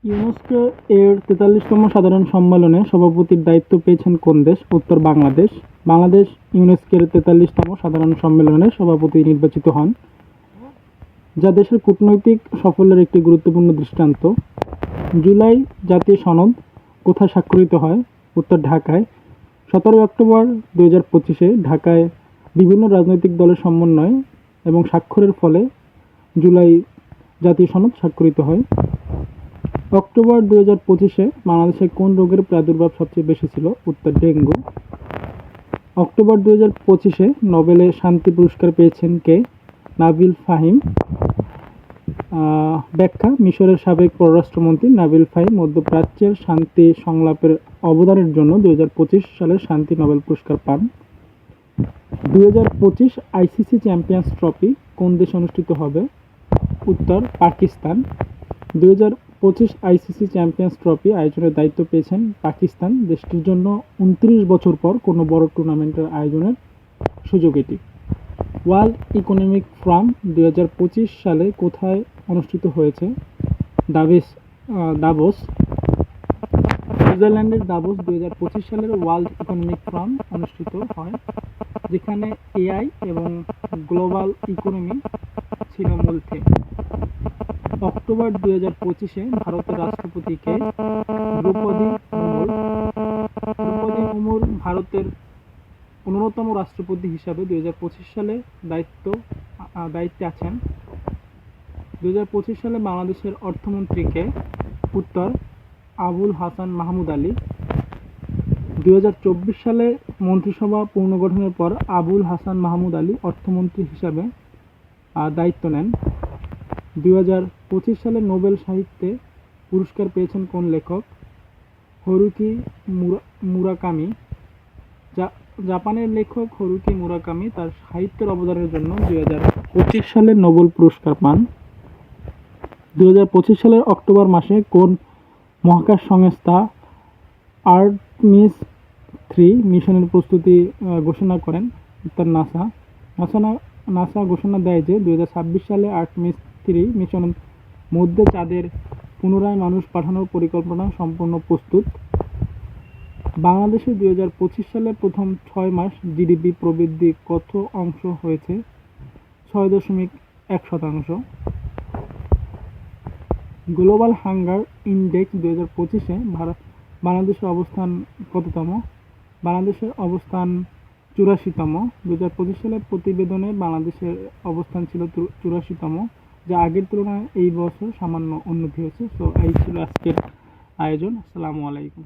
UNESCO এর ৪৩তম সাধারণ সম্মেলনে সভাপতির দায়িত্ব পেয়েছেন কোন দেশ? উত্তর বাংলাদেশ। বাংলাদেশ ইউনেস্কোর ৪৩তম সাধারণ সম্মেলনে সভাপতি নির্বাচিত হন, যা দেশের কূটনৈতিক সাফল্যের একটি গুরুত্বপূর্ণ দৃষ্টান্ত। জুলাই জাতীয় সনদ কোথায় স্বাক্ষরিত হয়? উত্তর ঢাকায়। ১৭ অক্টোবর ২০২৫-এ ঢাকায় বিভিন্ন রাজনৈতিক দলের সমন্বয় এবং স্বাক্ষরের ফলে জুলাই জাতীয় সনদ স্বাক্ষরিত হয়। অক্টোবর ২০২৫-এ বাংলাদেশে কোন রোগের প্রাদুর্ভাব সবচেয়ে বেশি ছিল? উত্তর ডেঙ্গু। অক্টোবর ২০২৫-এ নোবেলে শান্তি পুরস্কার পেয়েছেন কে? নাবিল ফাহিম। ব্যাখ্যা: মিশরের সাবেক পররাষ্ট্রমন্ত্রী নাবিল ফাহিম মধ্যপ্রাচ্যের শান্তি সংলাপের অবদানের জন্য ২০২৫ সালের শান্তি নোবেল পুরস্কার পান। ২০২৫ আইসিসি চ্যাম্পিয়ন্স ট্রফি কোন দেশে অনুষ্ঠিত হবে? উত্তর পাকিস্তান। ২০২৫ আইসিসি চ্যাম্পিয়ন্স ট্রফি আয়োজনের দায়িত্ব পেয়েছেন পাকিস্তান। দেশটির জন্য ২৯ বছর পর কোনো বড় টুর্নামেন্টের আয়োজনের সুযোগ এটি। ওয়ার্ল্ড ইকোনমিক ফোরাম ২০২৫ সালে কোথায় অনুষ্ঠিত হয়েছে? দাভোস। সুইজারল্যান্ডের দাভোস ২০২৫ সালের ওয়ার্ল্ড ইকোনমিক ফোরাম অনুষ্ঠিত হয়, যেখানে এআই এবং গ্লোবাল ইকোনমি ছিল মূল থিম। অক্টোবর ২০২৫-এ ভারতের রাষ্ট্রপতি কে? দ্রৌপদী মুর্মু। দ্রৌপদী মুর্মু ভারতের ১৫তম রাষ্ট্রপতি হিসাবে ২০২৫ সালে দায়িত্বে আছেন। ২০২৫ সালে বাংলাদেশের অর্থমন্ত্রী কে? উত্তর আবুল হাসান মাহমুদ আলী। ২০২৪ সালে মন্ত্রিসভা পুনর্গঠনের পর আবুল হাসান মাহমুদ আলী অর্থমন্ত্রী হিসাবে দায়িত্ব নেন। ২০২৫ সালে নোবেল সাহিত্যে পুরস্কার পেয়েছেন কোন লেখক? Haruki Murakami. জাপানের লেখক হারুকি মুরাকামি তার সাহিত্যের অবদানের জন্য ২০২৫ সালে নোবেল পুরস্কার পান। ২০২৫ সালের অক্টোবর মাসে কোন মহাকাশ সংস্থা আর্টেমিস ৩ মিশনের প্রস্তুতি ঘোষণা করেন? উত্তর নাসা। নাসা ঘোষণা দেয় যে ২০২৬ সালে আর্টেমিস ৩ মিশনের মধ্যে চাঁদের পুনরায় মানুষ পাঠানোর পরিকল্পনা সম্পূর্ণ প্রস্তুত। বাংলাদেশে ২০২৫ সালে প্রথম ৬ মাস জিডিপি প্রবৃদ্ধি কত অংশ হয়েছে? ৬.১%। গ্লোবাল হাঙ্গার ইনডেক্স ২০২৫-এ বাংলাদেশের অবস্থান কততম? বাংলাদেশের অবস্থান ৮৪তম। ২০২৫ সালের প্রতিবেদনে বাংলাদেশের অবস্থান ছিল ৮৪তম, যা আগের তুলনায় এই বছর সামান্য উন্নতি হয়েছে। এই ছিল আজকের আয়োজন। আসসালামু আলাইকুম।